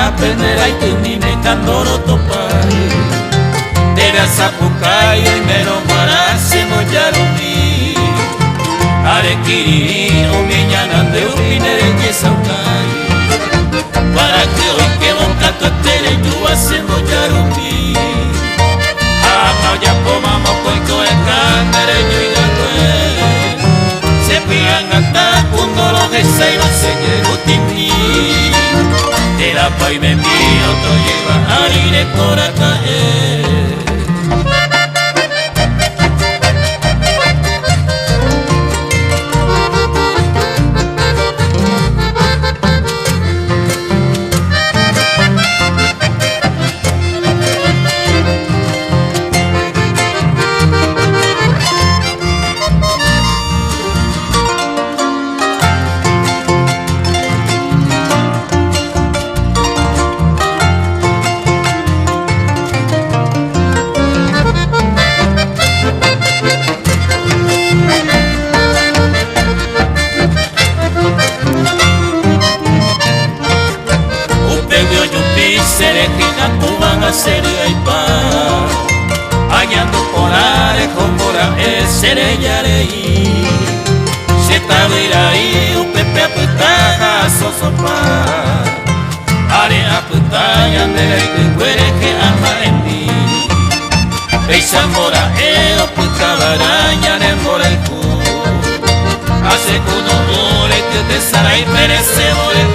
aprenderá y tu ni me candoro topai. Debe a sapucayo y mero para se mojarumi. Arequiri o miñana de upinere que saukai. Para que hoy que boca tu tere yo se mojarumi. Ama ya pomamos coito el candere yo y la se pian hasta cuando lo que se iba a seguir utimi. De la pay me mío to lleva aire por acá. Seré que cantuban a seria y paz, hallando polares con mora seré yarei. Se tabira y un pepe aputaja sosopa, are aputaya de que cuere que ama en mí. Esa mora o puta baraña de mora el cu, hace cuno mole que te sara y perece mole.